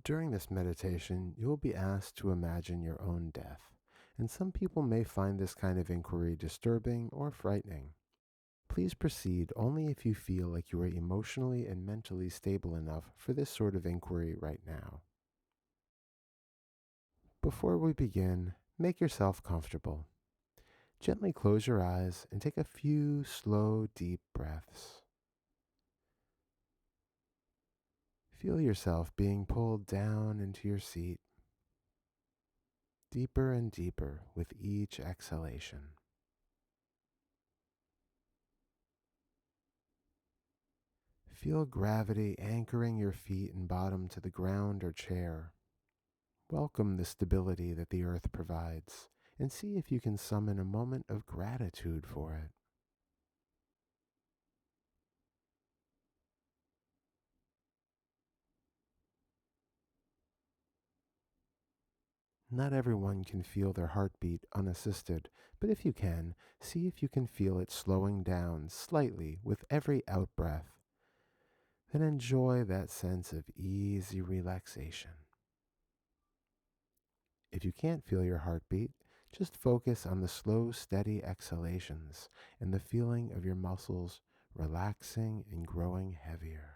During this meditation, you will be asked to imagine your own death, and some people may find this kind of inquiry disturbing or frightening. Please proceed only if you feel like you are emotionally and mentally stable enough for this sort of inquiry right now. Before we begin, make yourself comfortable. Gently close your eyes and take a few slow, deep breaths. Feel yourself being pulled down into your seat, deeper and deeper with each exhalation. Feel gravity anchoring your feet and bottom to the ground or chair. Welcome the stability that the earth provides, and see if you can summon a moment of gratitude for it. Not everyone can feel their heartbeat unassisted, but if you can, see if you can feel it slowing down slightly with every out-breath. Then enjoy that sense of easy relaxation. If you can't feel your heartbeat, just focus on the slow, steady exhalations and the feeling of your muscles relaxing and growing heavier.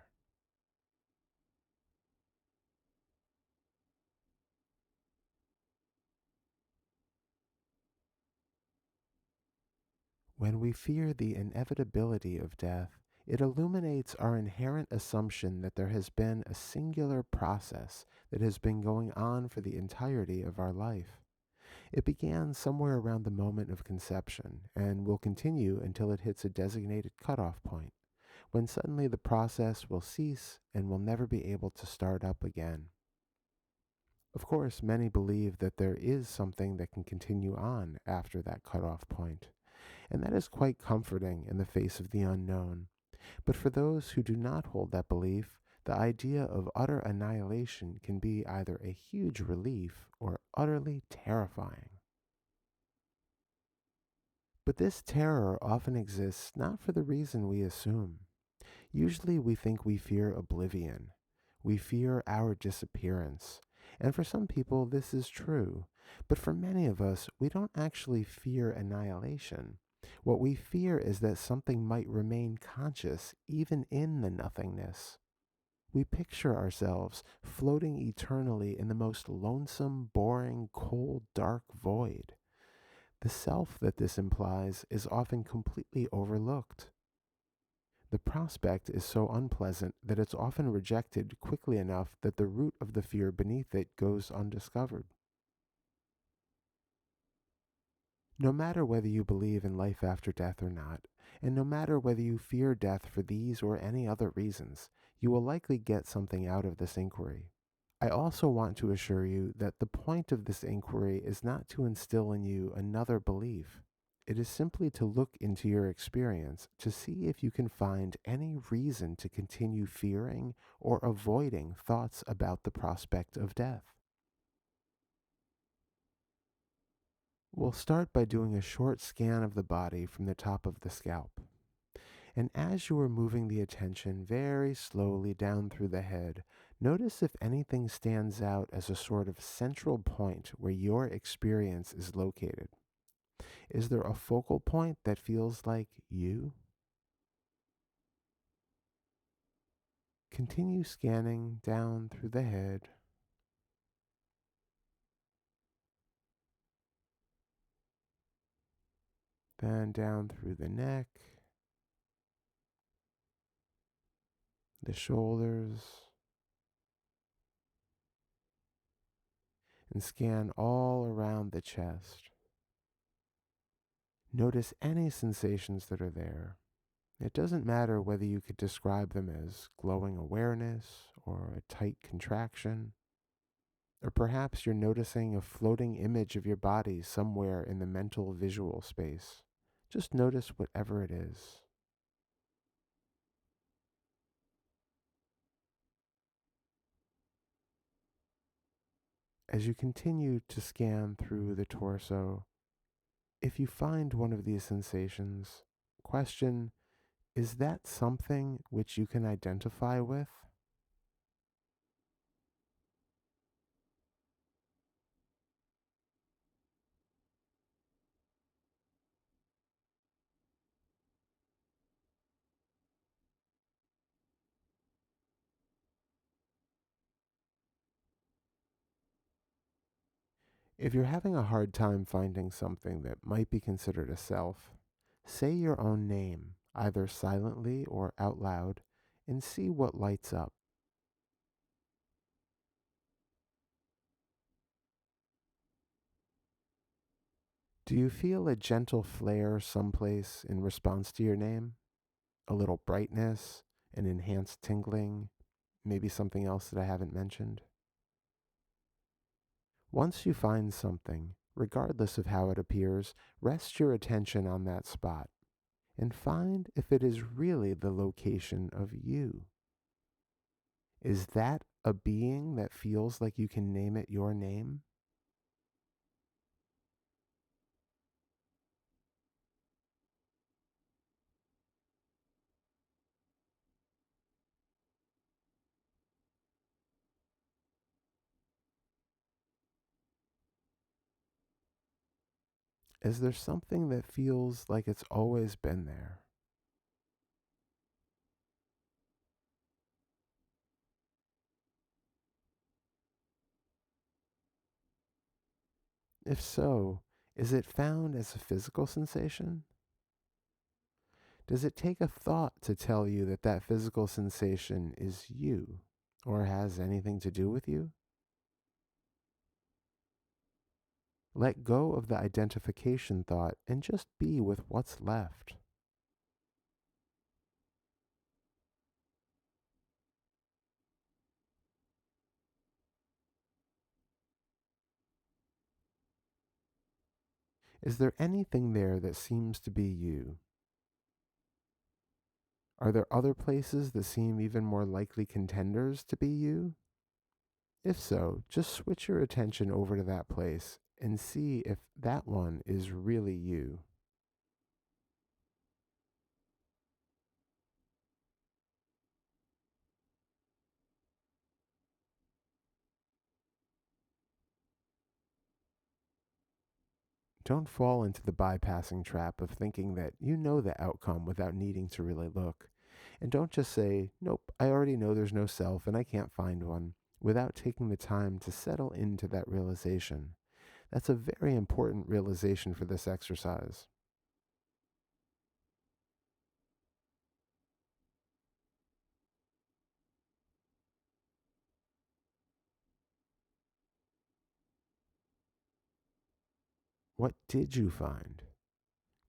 When we fear the inevitability of death, it illuminates our inherent assumption that there has been a singular process that has been going on for the entirety of our life. It began somewhere around the moment of conception and will continue until it hits a designated cutoff point, when suddenly the process will cease and will never be able to start up again. Of course, many believe that there is something that can continue on after that cutoff point, and that is quite comforting in the face of the unknown. But for those who do not hold that belief, the idea of utter annihilation can be either a huge relief or utterly terrifying. But this terror often exists not for the reason we assume. Usually we think we fear oblivion. We fear our disappearance. And for some people, this is true. But for many of us, we don't actually fear annihilation. What we fear is that something might remain conscious even in the nothingness. We picture ourselves floating eternally in the most lonesome, boring, cold, dark void. The self that this implies is often completely overlooked. The prospect is so unpleasant that it's often rejected quickly enough that the root of the fear beneath it goes undiscovered. No matter whether you believe in life after death or not, and no matter whether you fear death for these or any other reasons, you will likely get something out of this inquiry. I also want to assure you that the point of this inquiry is not to instill in you another belief. It is simply to look into your experience to see if you can find any reason to continue fearing or avoiding thoughts about the prospect of death. We'll start by doing a short scan of the body from the top of the scalp. And as you are moving the attention very slowly down through the head, notice if anything stands out as a sort of central point where your experience is located. Is there a focal point that feels like you? Continue scanning down through the head, then down through the neck, the shoulders, and scan all around the chest. Notice any sensations that are there. It doesn't matter whether you could describe them as glowing awareness or a tight contraction, or perhaps you're noticing a floating image of your body somewhere in the mental visual space. Just notice whatever it is. As you continue to scan through the torso, if you find one of these sensations, question, is that something which you can identify with? If you're having a hard time finding something that might be considered a self, say your own name, either silently or out loud, and see what lights up. Do you feel a gentle flare someplace in response to your name? A little brightness, an enhanced tingling, maybe something else that I haven't mentioned? Once you find something, regardless of how it appears, rest your attention on that spot and find if it is really the location of you. Is that a being that feels like you can name it your name? Is there something that feels like it's always been there? If so, is it found as a physical sensation? Does it take a thought to tell you that that physical sensation is you or has anything to do with you? Let go of the identification thought and just be with what's left. Is there anything there that seems to be you? Are there other places that seem even more likely contenders to be you? If so, just switch your attention over to that place and see if that one is really you. Don't fall into the bypassing trap of thinking that you know the outcome without needing to really look. And don't just say, nope, I already know there's no self and I can't find one, without taking the time to settle into that realization. That's a very important realization for this exercise. What did you find?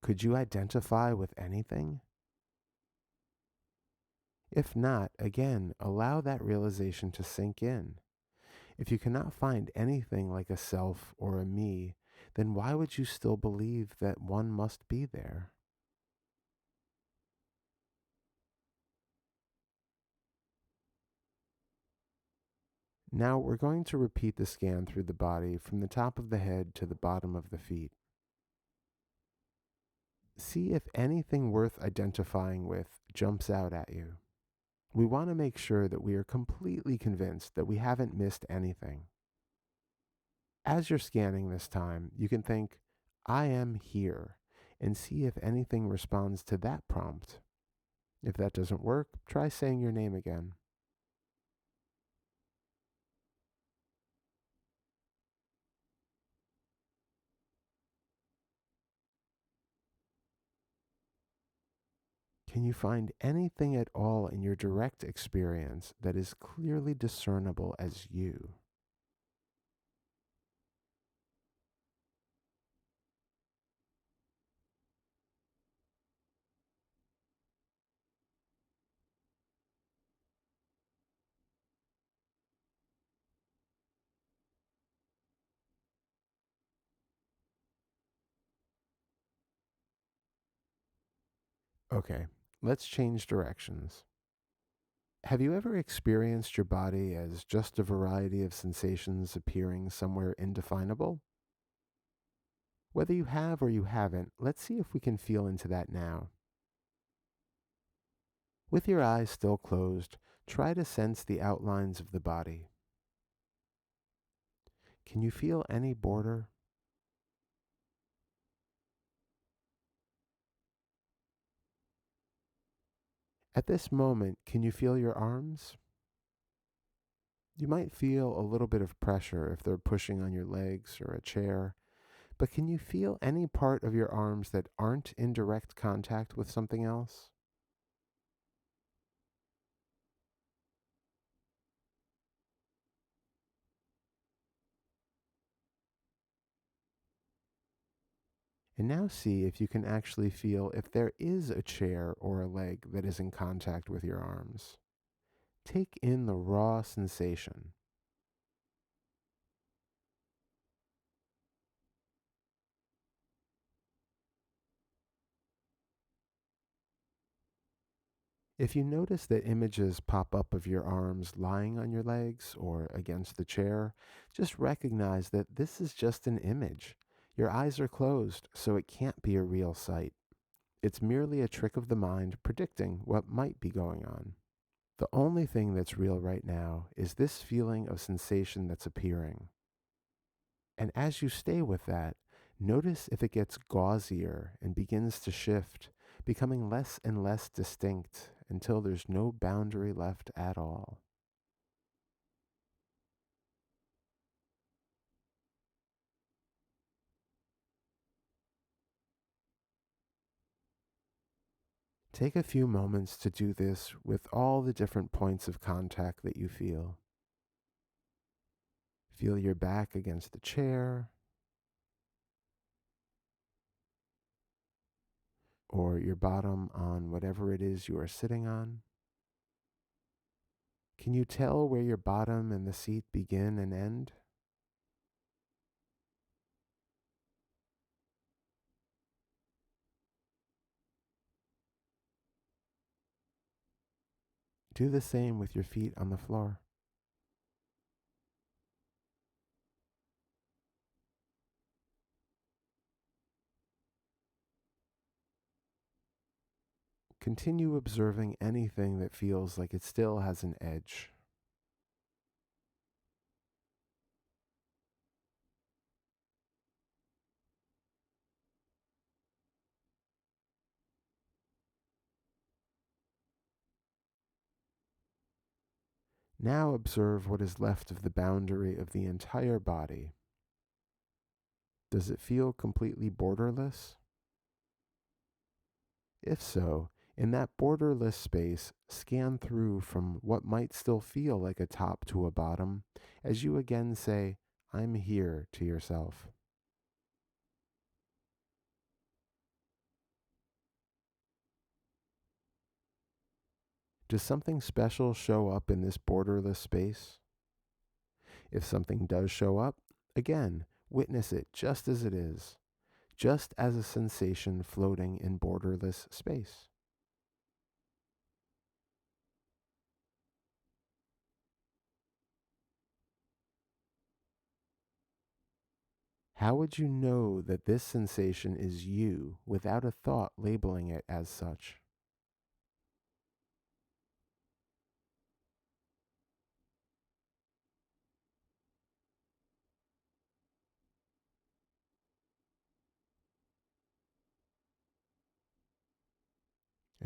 Could you identify with anything? If not, again, allow that realization to sink in. If you cannot find anything like a self or a me, then why would you still believe that one must be there? Now we're going to repeat the scan through the body from the top of the head to the bottom of the feet. See if anything worth identifying with jumps out at you. We want to make sure that we are completely convinced that we haven't missed anything. As you're scanning this time, you can think, I am here, and see if anything responds to that prompt. If that doesn't work, try saying your name again. Can you find anything at all in your direct experience that is clearly discernible as you? Okay, let's change directions. Have you ever experienced your body as just a variety of sensations appearing somewhere indefinable? Whether you have or you haven't, let's see if we can feel into that now. With your eyes still closed, try to sense the outlines of the body. Can you feel any border? At this moment, can you feel your arms? You might feel a little bit of pressure if they're pushing on your legs or a chair, but can you feel any part of your arms that aren't in direct contact with something else? And now see if you can actually feel if there is a chair or a leg that is in contact with your arms. Take in the raw sensation. If you notice that images pop up of your arms lying on your legs or against the chair, just recognize that this is just an image. Your eyes are closed, so it can't be a real sight. It's merely a trick of the mind predicting what might be going on. The only thing that's real right now is this feeling of sensation that's appearing. And as you stay with that, notice if it gets gauzier and begins to shift, becoming less and less distinct until there's no boundary left at all. Take a few moments to do this with all the different points of contact that you feel. Feel your back against the chair or your bottom on whatever it is you are sitting on. Can you tell where your bottom and the seat begin and end? Do the same with your feet on the floor. Continue observing anything that feels like it still has an edge. Now observe what is left of the boundary of the entire body. Does it feel completely borderless? If so, in that borderless space, scan through from what might still feel like a top to a bottom as you again say, I'm here to yourself. Does something special show up in this borderless space? If something does show up, again, witness it just as it is, just as a sensation floating in borderless space. How would you know that this sensation is you without a thought labeling it as such?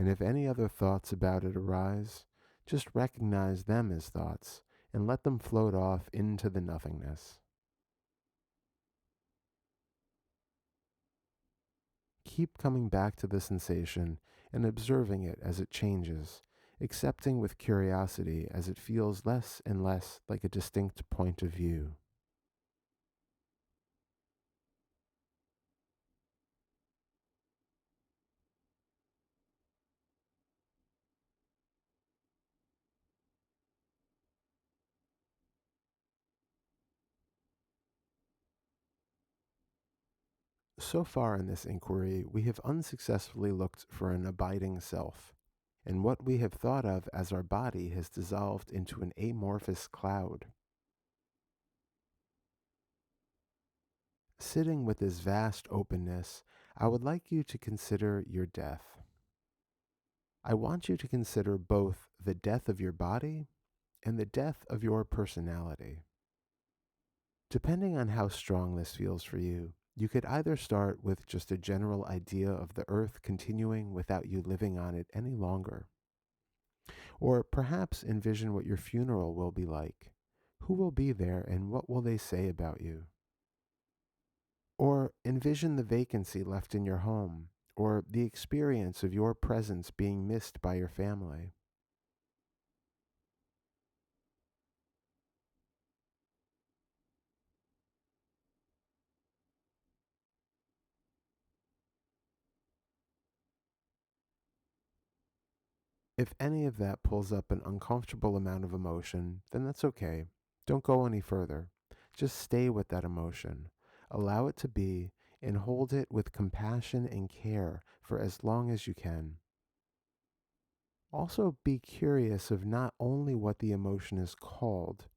And if any other thoughts about it arise, just recognize them as thoughts and let them float off into the nothingness. Keep coming back to the sensation and observing it as it changes, accepting with curiosity as it feels less and less like a distinct point of view. So far in this inquiry, we have unsuccessfully looked for an abiding self, and what we have thought of as our body has dissolved into an amorphous cloud. Sitting with this vast openness, I would like you to consider your death. I want you to consider both the death of your body and the death of your personality. Depending on how strong this feels for you, you could either start with just a general idea of the earth continuing without you living on it any longer, or perhaps envision what your funeral will be like, Who will be there and what will they say about you? Or envision the vacancy left in your home, or the experience of your presence being missed by your family. If any of that pulls up an uncomfortable amount of emotion, then that's okay. Don't go any further. Just stay with that emotion. Allow it to be and hold it with compassion and care for as long as you can. Also, be curious of not only what the emotion is called,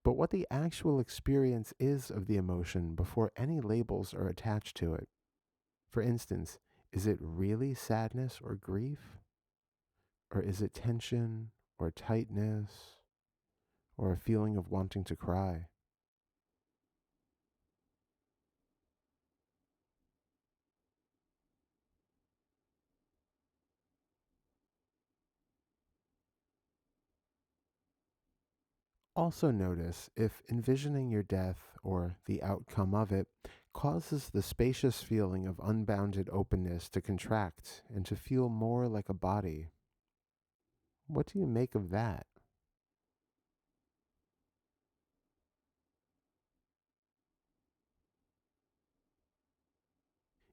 but what the actual experience is of the emotion before any labels are attached to it. For instance, is it really sadness or grief? Or is it tension or tightness or a feeling of wanting to cry? Also, notice if envisioning your death or the outcome of it causes the spacious feeling of unbounded openness to contract and to feel more like a body. What do you make of that?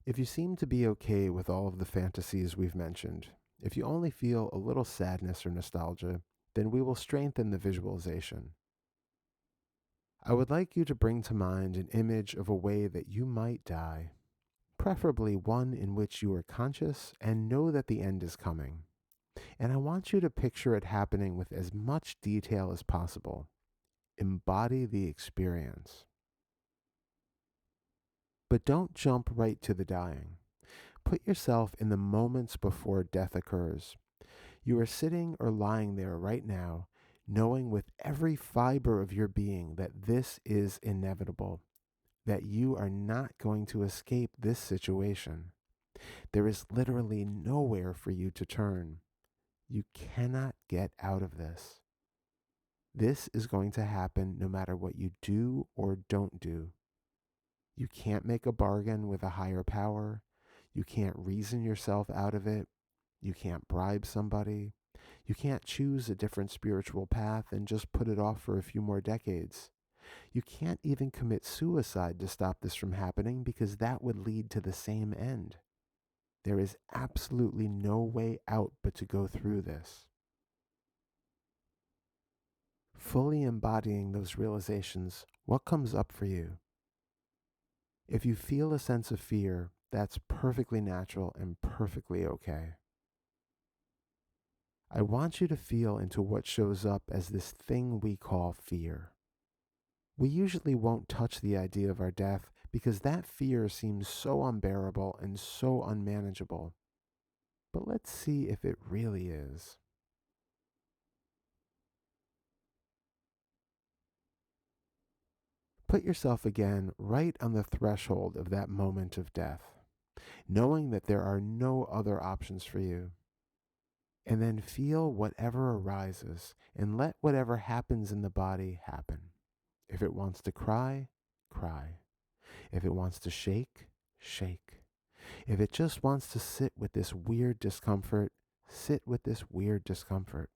If you seem to be okay with all of the fantasies we've mentioned, if you only feel a little sadness or nostalgia, then we will strengthen the visualization. I would like you to bring to mind an image of a way that you might die, preferably one in which you are conscious and know that the end is coming. And I want you to picture it happening with as much detail as possible. Embody the experience. But don't jump right to the dying. Put yourself in the moments before death occurs. You are sitting or lying there right now, knowing with every fiber of your being that this is inevitable, that you are not going to escape this situation. There is literally nowhere for you to turn. You cannot get out of this. This is going to happen no matter what you do or don't do. You can't make a bargain with a higher power. You can't reason yourself out of it. You can't bribe somebody. You can't choose a different spiritual path and just put it off for a few more decades. You can't even commit suicide to stop this from happening because that would lead to the same end. There is absolutely no way out but to go through this. Fully embodying those realizations, what comes up for you? If you feel a sense of fear, that's perfectly natural and perfectly okay. I want you to feel into what shows up as this thing we call fear. We usually won't touch the idea of our death because that fear seems so unbearable and so unmanageable. But let's see if it really is. Put yourself again right on the threshold of that moment of death, knowing that there are no other options for you. And then feel whatever arises and let whatever happens in the body happen. If it wants to cry, cry. If it wants to shake, shake. If it just wants to sit with this weird discomfort, sit with this weird discomfort.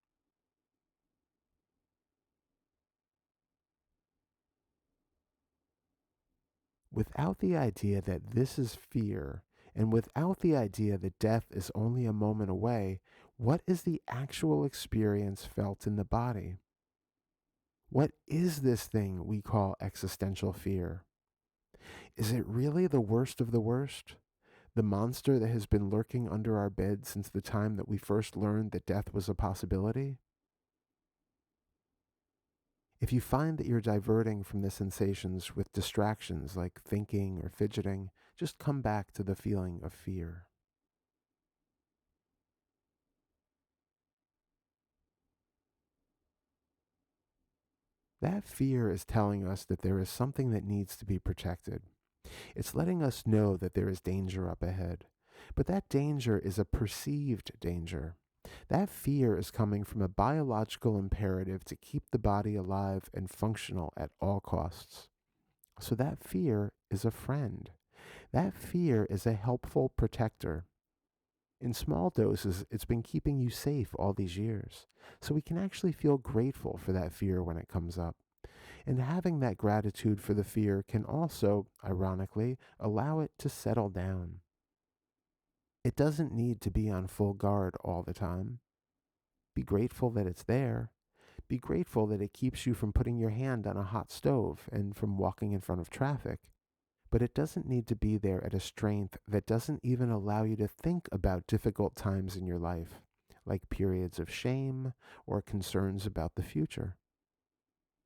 Without the idea that this is fear, and without the idea that death is only a moment away, what is the actual experience felt in the body? What is this thing we call existential fear? Is it really the worst of the worst? The monster that has been lurking under our bed since the time that we first learned that death was a possibility? If you find that you're diverting from the sensations with distractions like thinking or fidgeting, just come back to the feeling of fear. That fear is telling us that there is something that needs to be protected. It's letting us know that there is danger up ahead. But that danger is a perceived danger. That fear is coming from a biological imperative to keep the body alive and functional at all costs. So that fear is a friend. That fear is a helpful protector. In small doses, it's been keeping you safe all these years. So we can actually feel grateful for that fear when it comes up. And having that gratitude for the fear can also, ironically, allow it to settle down. It doesn't need to be on full guard all the time. Be grateful that it's there. Be grateful that it keeps you from putting your hand on a hot stove and from walking in front of traffic. But it doesn't need to be there at a strength that doesn't even allow you to think about difficult times in your life, like periods of shame or concerns about the future.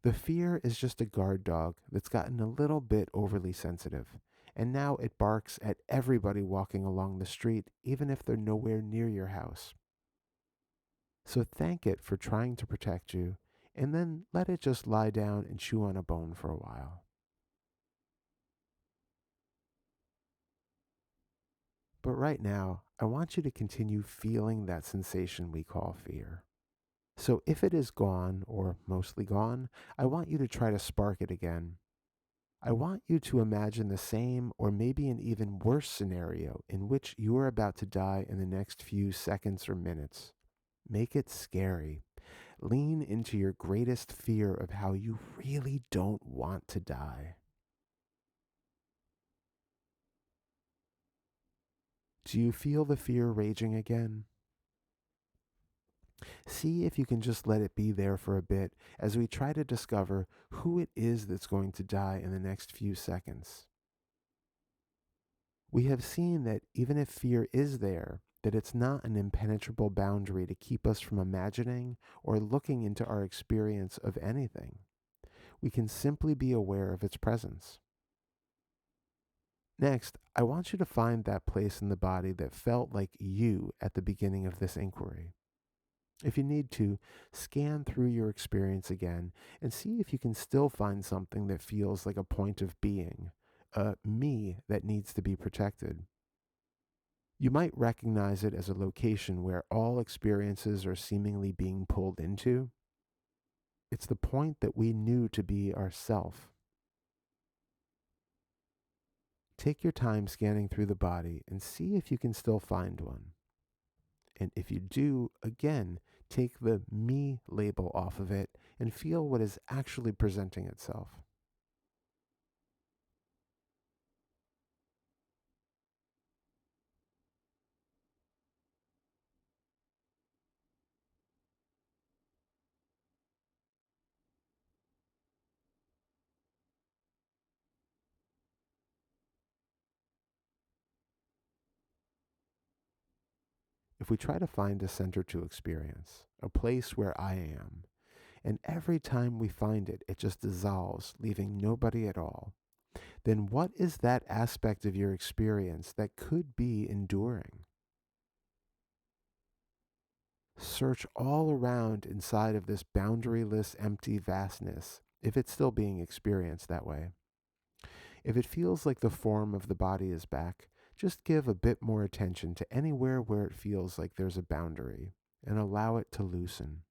The fear is just a guard dog that's gotten a little bit overly sensitive, and now it barks at everybody walking along the street, even if they're nowhere near your house. So thank it for trying to protect you, and then let it just lie down and chew on a bone for a while. But right now, I want you to continue feeling that sensation we call fear. So if it is gone, or mostly gone, I want you to try to spark it again. I want you to imagine the same or maybe an even worse scenario in which you are about to die in the next few seconds or minutes. Make it scary. Lean into your greatest fear of how you really don't want to die. Do you feel the fear raging again? See if you can just let it be there for a bit as we try to discover who it is that's going to die in the next few seconds. We have seen that even if fear is there, that it's not an impenetrable boundary to keep us from imagining or looking into our experience of anything. We can simply be aware of its presence. Next, I want you to find that place in the body that felt like you at the beginning of this inquiry. If you need to, scan through your experience again and see if you can still find something that feels like a point of being, a me that needs to be protected. You might recognize it as a location where all experiences are seemingly being pulled into. It's the point that we knew to be ourself. Take your time scanning through the body and see if you can still find one. And if you do, again, take the me label off of it and feel what is actually presenting itself. If we try to find a center to experience, a place where I am, and every time we find it, it just dissolves, leaving nobody at all, then what is that aspect of your experience that could be enduring? Search all around inside of this boundaryless, empty vastness, if it's still being experienced that way. If it feels like the form of the body is back, just give a bit more attention to anywhere where it feels like there's a boundary and allow it to loosen.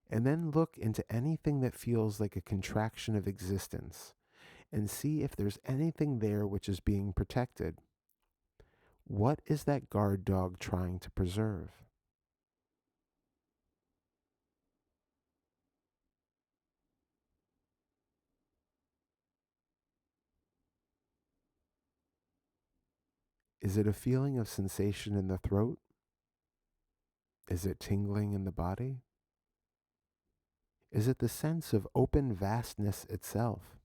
And then look into anything that feels like a contraction of existence and see if there's anything there which is being protected. What is that guard dog trying to preserve? Is it a feeling of sensation in the throat? Is it tingling in the body? Is it the sense of open vastness itself?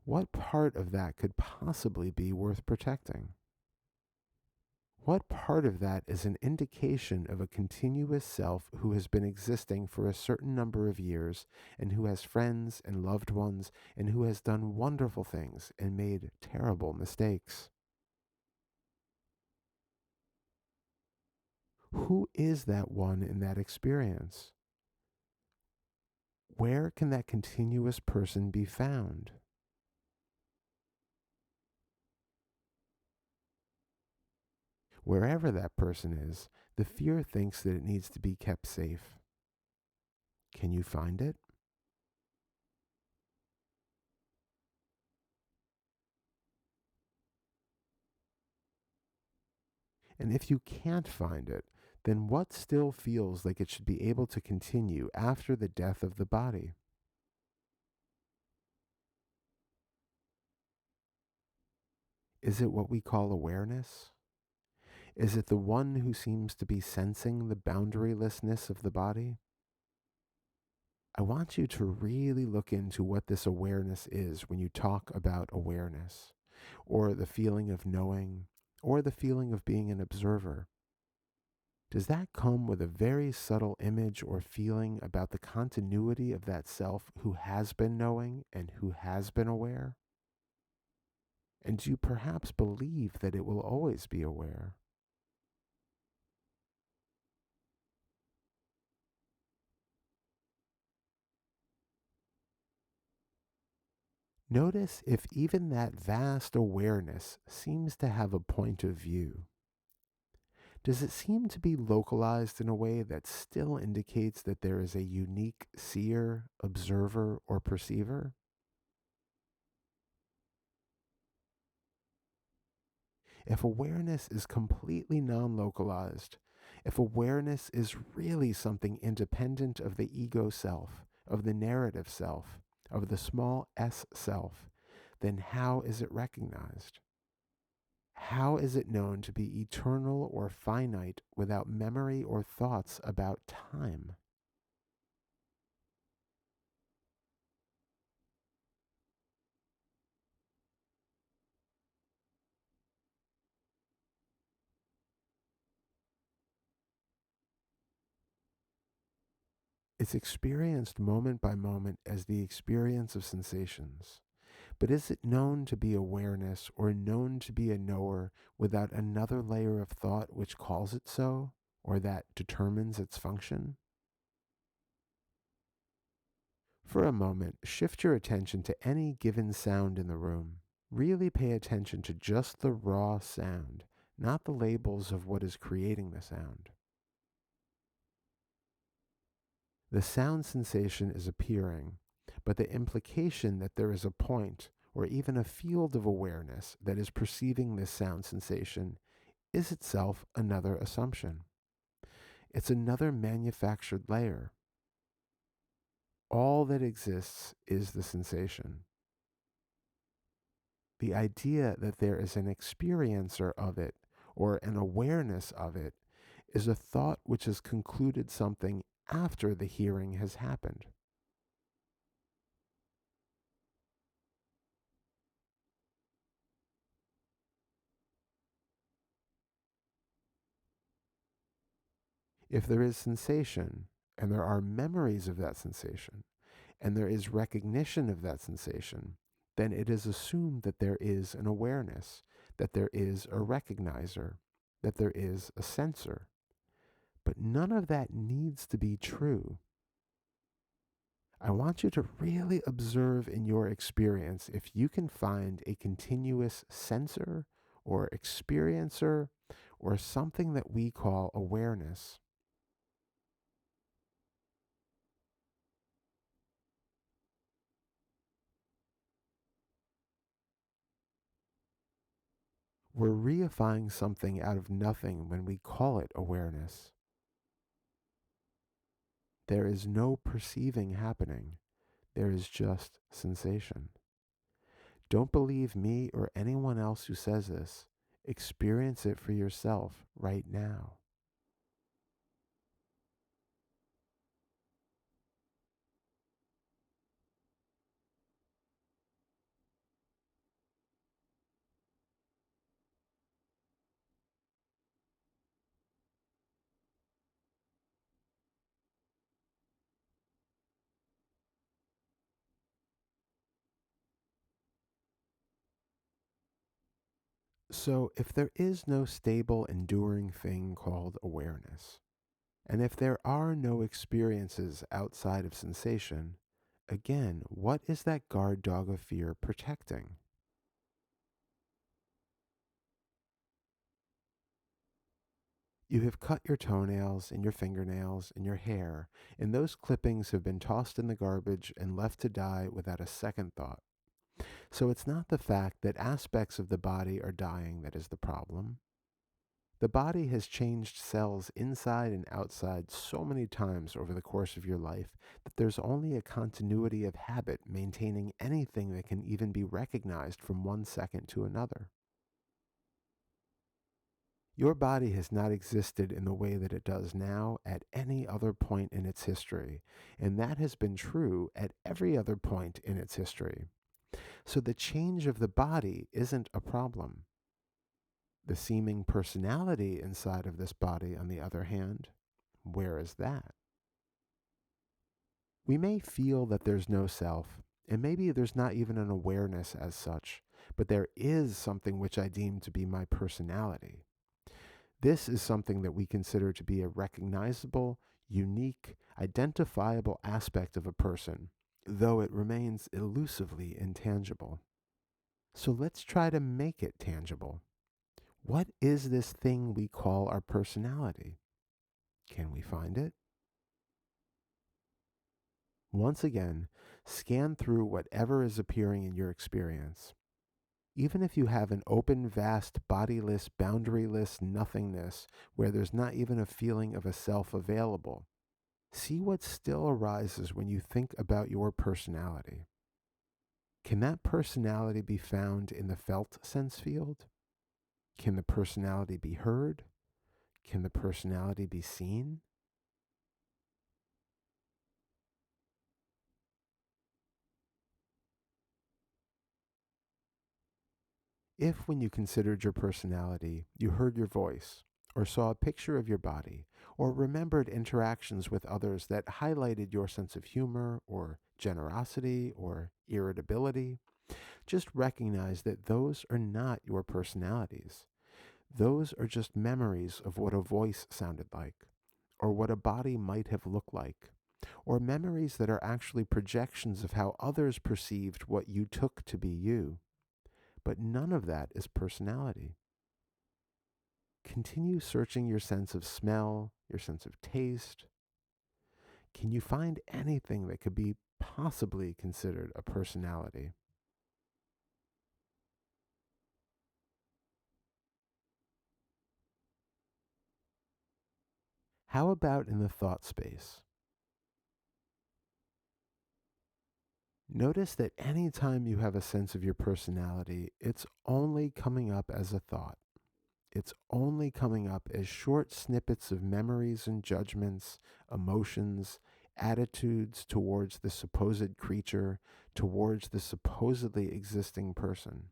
What part of that could possibly be worth protecting? What part of that is an indication of a continuous self who has been existing for a certain number of years and who has friends and loved ones and who has done wonderful things and made terrible mistakes? Who is that one in that experience? Where can that continuous person be found? Wherever that person is, the fear thinks that it needs to be kept safe. Can you find it? And if you can't find it, then what still feels like it should be able to continue after the death of the body? Is it what we call awareness? Is it the one who seems to be sensing the boundarylessness of the body? I want you to really look into what this awareness is when you talk about awareness, or the feeling of knowing, or the feeling of being an observer. Does that come with a very subtle image or feeling about the continuity of that self who has been knowing and who has been aware? And do you perhaps believe that it will always be aware? Notice if even that vast awareness seems to have a point of view. Does it seem to be localized in a way that still indicates that there is a unique seer, observer, or perceiver? If awareness is completely non localized, if awareness is really something independent of the ego self, of the narrative self, of the small s self, then how is it recognized? How is it known to be eternal or finite without memory or thoughts about time? It's experienced moment by moment as the experience of sensations. But is it known to be awareness or known to be a knower without another layer of thought which calls it so, or that determines its function? For a moment, shift your attention to any given sound in the room. Really pay attention to just the raw sound, not the labels of what is creating the sound. The sound sensation is appearing, but the implication that there is a point or even a field of awareness that is perceiving this sound sensation is itself another assumption. It's another manufactured layer. All that exists is the sensation. The idea that there is an experiencer of it or an awareness of it is a thought which has concluded something after the hearing has happened. If there is sensation, and there are memories of that sensation, and there is recognition of that sensation, then it is assumed that there is an awareness, that there is a recognizer, that there is a sensor. But none of that needs to be true. I want you to really observe in your experience if you can find a continuous sensor or experiencer or something that we call awareness. We're reifying something out of nothing when we call it awareness. There is no perceiving happening, there is just sensation. Don't believe me or anyone else who says this. Experience it for yourself right now. So, if there is no stable, enduring thing called awareness, and if there are no experiences outside of sensation, again, what is that guard dog of fear protecting? You have cut your toenails and your fingernails and your hair, and those clippings have been tossed in the garbage and left to die without a second thought. So it's not the fact that aspects of the body are dying that is the problem. The body has changed cells inside and outside so many times over the course of your life that there's only a continuity of habit maintaining anything that can even be recognized from one second to another. Your body has not existed in the way that it does now at any other point in its history, and that has been true at every other point in its history. So the change of the body isn't a problem. The seeming personality inside of this body, on the other hand, where is that? We may feel that there's no self, and maybe there's not even an awareness as such, but there is something which I deem to be my personality. This is something that we consider to be a recognizable, unique, identifiable aspect of a person, though it remains elusively intangible. So let's try to make it tangible. What is this thing we call our personality? Can we find it? Once again, scan through whatever is appearing in your experience. Even if you have an open, vast, bodiless, boundaryless nothingness where there's not even a feeling of a self available, see what still arises when you think about your personality. Can that personality be found in the felt sense field? Can the personality be heard? Can the personality be seen? If, when you considered your personality, you heard your voice, or saw a picture of your body, or remembered interactions with others that highlighted your sense of humor, or generosity, or irritability, just recognize that those are not your personalities. Those are just memories of what a voice sounded like, or what a body might have looked like, or memories that are actually projections of how others perceived what you took to be you. But none of that is personality. Continue searching your sense of smell, your sense of taste. Can you find anything that could be possibly considered a personality? How about in the thought space? Notice that anytime you have a sense of your personality, it's only coming up as a thought. It's only coming up as short snippets of memories and judgments, emotions, attitudes towards the supposed creature, towards the supposedly existing person.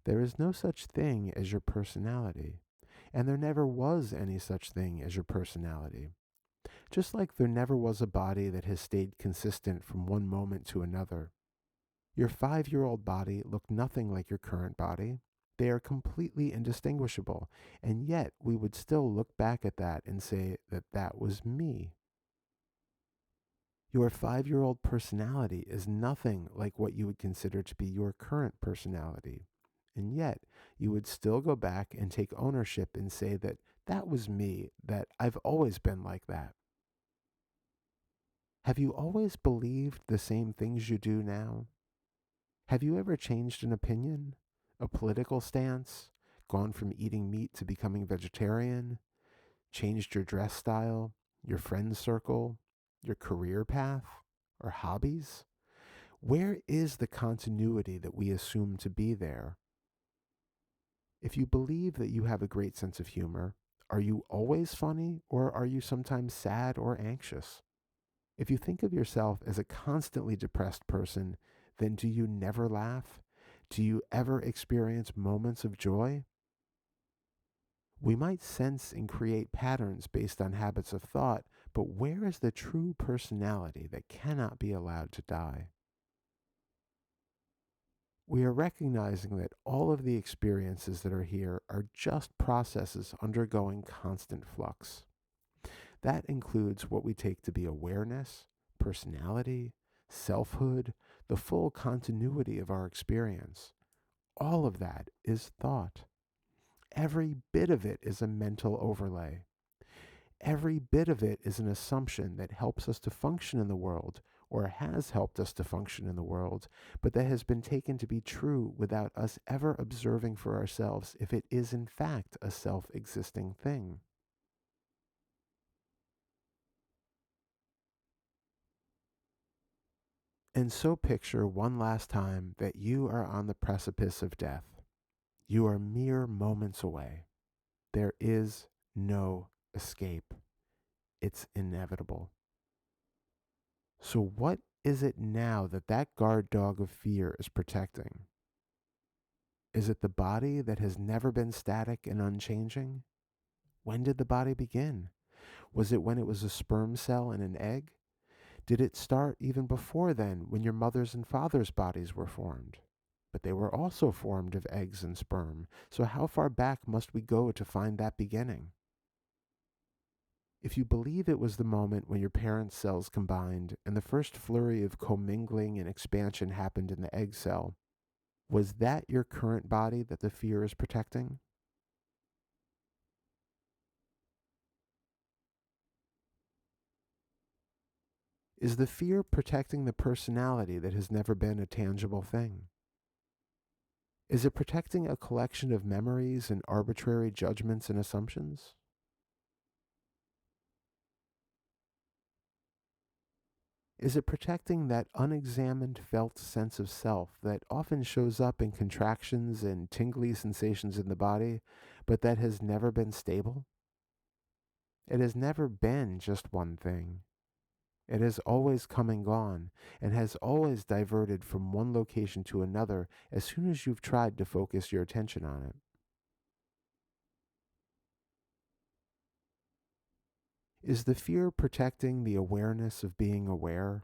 There is no such thing as your personality, and there never was any such thing as your personality. Just like there never was a body that has stayed consistent from one moment to another. Your 5-year-old body looked nothing like your current body. They are completely indistinguishable, and yet we would still look back at that and say that that was me. Your 5-year-old personality is nothing like what you would consider to be your current personality, and yet you would still go back and take ownership and say that that was me, that I've always been like that. Have you always believed the same things you do now? Have you ever changed an opinion, a political stance, gone from eating meat to becoming vegetarian, changed your dress style, your friend circle, your career path, or hobbies? Where is the continuity that we assume to be there? If you believe that you have a great sense of humor, are you always funny or are you sometimes sad or anxious? If you think of yourself as a constantly depressed person, then do you never laugh? Do you ever experience moments of joy? We might sense and create patterns based on habits of thought, but where is the true personality that cannot be allowed to die? We are recognizing that all of the experiences that are here are just processes undergoing constant flux. That includes what we take to be awareness, personality, selfhood, the full continuity of our experience. All of that is thought. Every bit of it is a mental overlay. Every bit of it is an assumption that helps us to function in the world, or has helped us to function in the world, but that has been taken to be true without us ever observing for ourselves if it is in fact a self existing thing. And so picture one last time that you are on the precipice of death. You are mere moments away. There is no escape. It's inevitable. So, what is it now that that guard dog of fear is protecting? Is it the body that has never been static and unchanging? When did the body begin? Was it when it was a sperm cell in an egg? Did it start even before then, when your mother's and father's bodies were formed? But they were also formed of eggs and sperm, so how far back must we go to find that beginning? If you believe it was the moment when your parents' cells combined and the first flurry of commingling and expansion happened in the egg cell, was that your current body that the fear is protecting? Is the fear protecting the personality that has never been a tangible thing? Is it protecting a collection of memories and arbitrary judgments and assumptions? Is it protecting that unexamined felt sense of self that often shows up in contractions and tingly sensations in the body, but that has never been stable? It has never been just one thing. It has always come and gone, and has always diverted from one location to another as soon as you've tried to focus your attention on it. Is the fear protecting the awareness of being aware?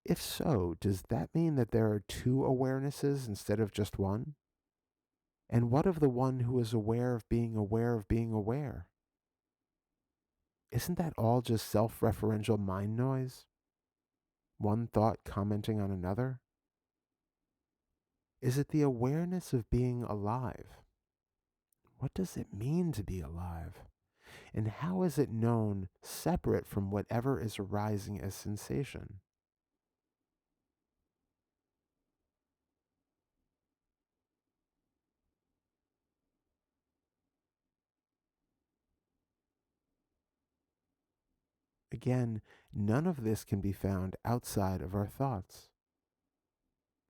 If so, does that mean that there are two awarenesses instead of just one? And what of the one who is aware of being aware of being aware? Isn't that all just self referential mind noise? One thought commenting on another? Is it the awareness of being alive? What does it mean to be alive? And how is it known separate from whatever is arising as sensation? Again, none of this can be found outside of our thoughts.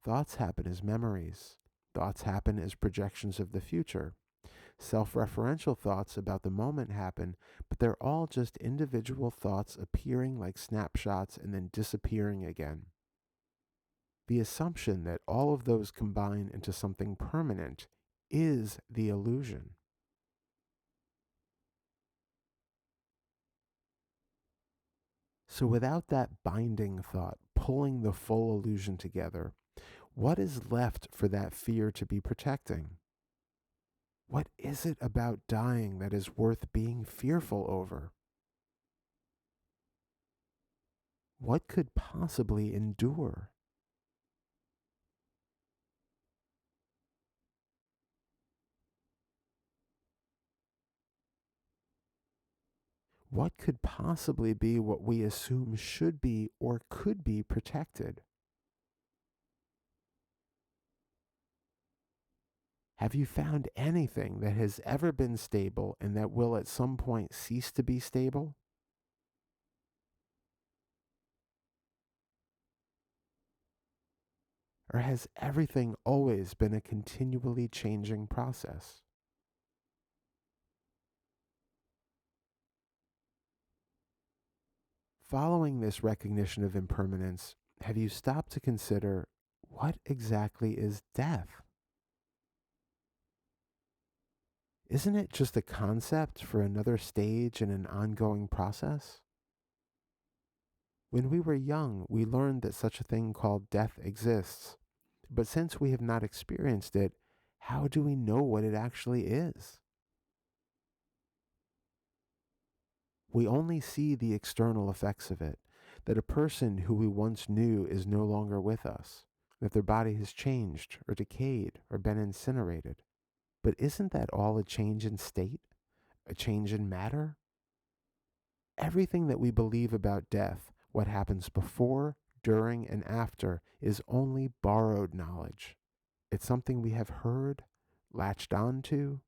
Thoughts happen as memories. Thoughts happen as projections of the future. Self referential thoughts about the moment happen, but they're all just individual thoughts appearing like snapshots and then disappearing again. The assumption that all of those combine into something permanent is the illusion. So, without that binding thought pulling the full illusion together, what is left for that fear to be protecting? What is it about dying that is worth being fearful over? What could possibly endure? What could possibly be what we assume should be or could be protected? Have you found anything that has ever been stable and that will at some point cease to be stable? Or has everything always been a continually changing process? Following this recognition of impermanence, have you stopped to consider what exactly is death? Isn't it just a concept for another stage in an ongoing process? When we were young, we learned that such a thing called death exists. But since we have not experienced it, how do we know what it actually is? We only see the external effects of it, that a person who we once knew is no longer with us, that their body has changed or decayed or been incinerated. But isn't that all a change in state? A change in matter? Everything that we believe about death, what happens before, during, and after, is only borrowed knowledge. It's something we have heard, latched onto,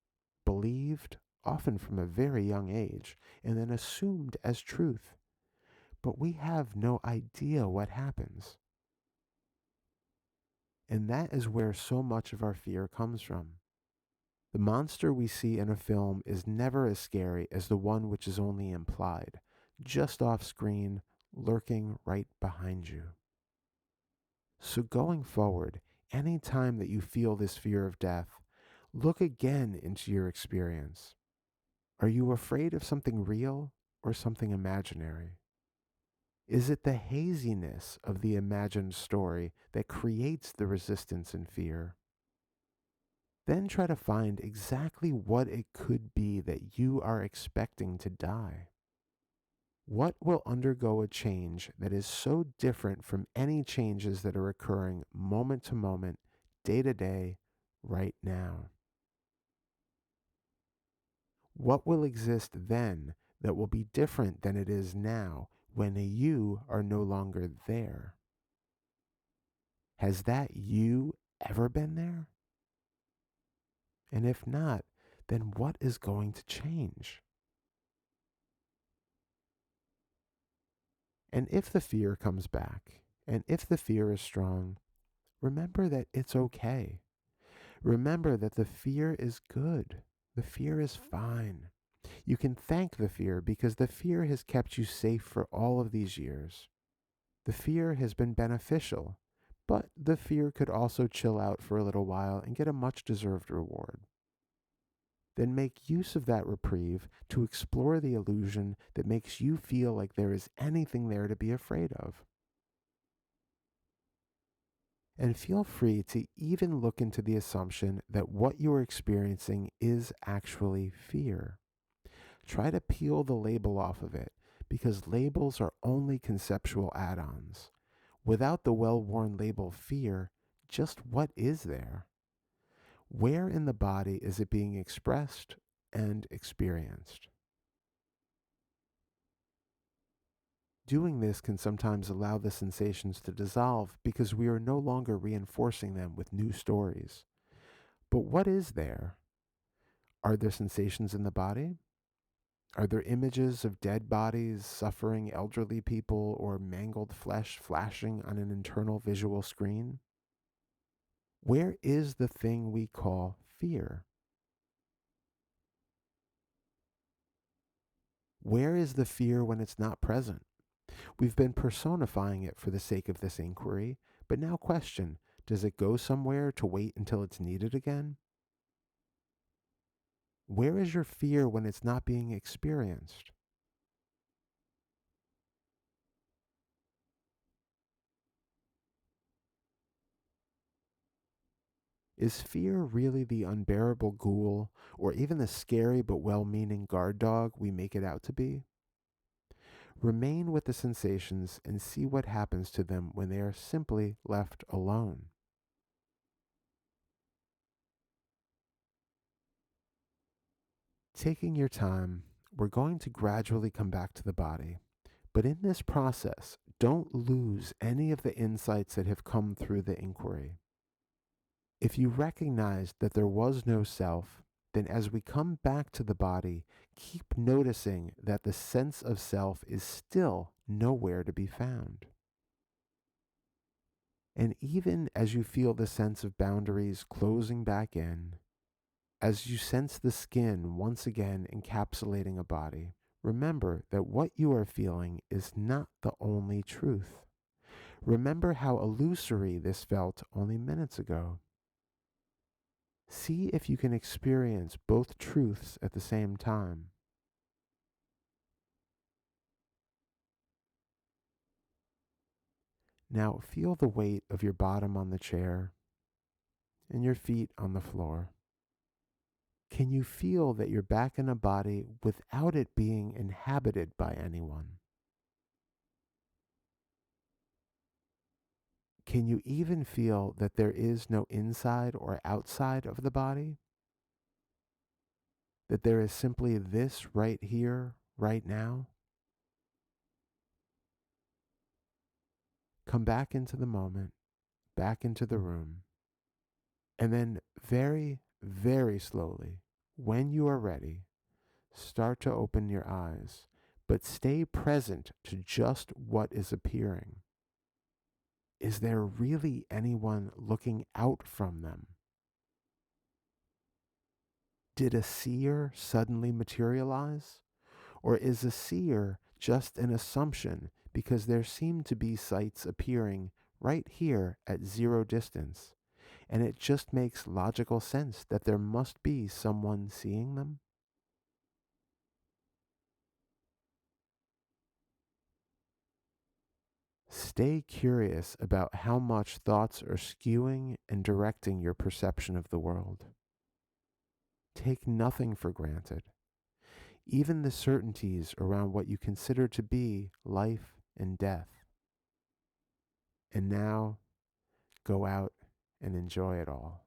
believed, often from a very young age, and then assumed as truth. But we have no idea what happens. And that is where so much of our fear comes from. The monster we see in a film is never as scary as the one which is only implied, just off screen, lurking right behind you. So going forward, any time that you feel this fear of death, look again into your experience. Are you afraid of something real or something imaginary? Is it the haziness of the imagined story that creates the resistance and fear? Then try to find exactly what it could be that you are expecting to die. What will undergo a change that is so different from any changes that are occurring moment to moment, day to day, right now? What will exist then that will be different than it is now when you are no longer there? Has that you ever been there? And if not, then what is going to change? And if the fear comes back, and if the fear is strong, remember that it's okay. Remember that the fear is good. The fear is fine. You can thank the fear because the fear has kept you safe for all of these years. The fear has been beneficial, but the fear could also chill out for a little while and get a much deserved reward. Then make use of that reprieve to explore the illusion that makes you feel like there is anything there to be afraid of. And feel free to even look into the assumption that what you are experiencing is actually fear. Try to peel the label off of it because labels are only conceptual add ons. Without the well worn label fear, just what is there? Where in the body is it being expressed and experienced? Doing this can sometimes allow the sensations to dissolve because we are no longer reinforcing them with new stories. But what is there? Are there sensations in the body? Are there images of dead bodies, suffering elderly people, or mangled flesh flashing on an internal visual screen? Where is the thing we call fear? Where is the fear when it's not present? We've been personifying it for the sake of this inquiry, but now question, does it go somewhere to wait until it's needed again? Where is your fear when it's not being experienced? Is fear really the unbearable ghoul, or even the scary but well meaning guard dog we make it out to be? Remain with the sensations and see what happens to them when they are simply left alone. Taking your time, we're going to gradually come back to the body. But in this process, don't lose any of the insights that have come through the inquiry. If you recognize that there was no self, then as we come back to the body, keep noticing that the sense of self is still nowhere to be found. And even as you feel the sense of boundaries closing back in, as you sense the skin once again encapsulating a body, remember that what you are feeling is not the only truth. Remember how illusory this felt only minutes ago. See if you can experience both truths at the same time. Now feel the weight of your bottom on the chair and your feet on the floor. Can you feel that you're back in a body without it being inhabited by anyone? Can you even feel that there is no inside or outside of the body? That there is simply this right here, right now? Come back into the moment, back into the room, and then very, very slowly, when you are ready, start to open your eyes, but stay present to just what is appearing. Is there really anyone looking out from them? Did a seer suddenly materialize? Or is a seer just an assumption because there seem to be sights appearing right here at zero distance, and it just makes logical sense that there must be someone seeing them? Stay curious about how much thoughts are skewing and directing your perception of the world. Take nothing for granted, even the certainties around what you consider to be life and death. And now, go out and enjoy it all.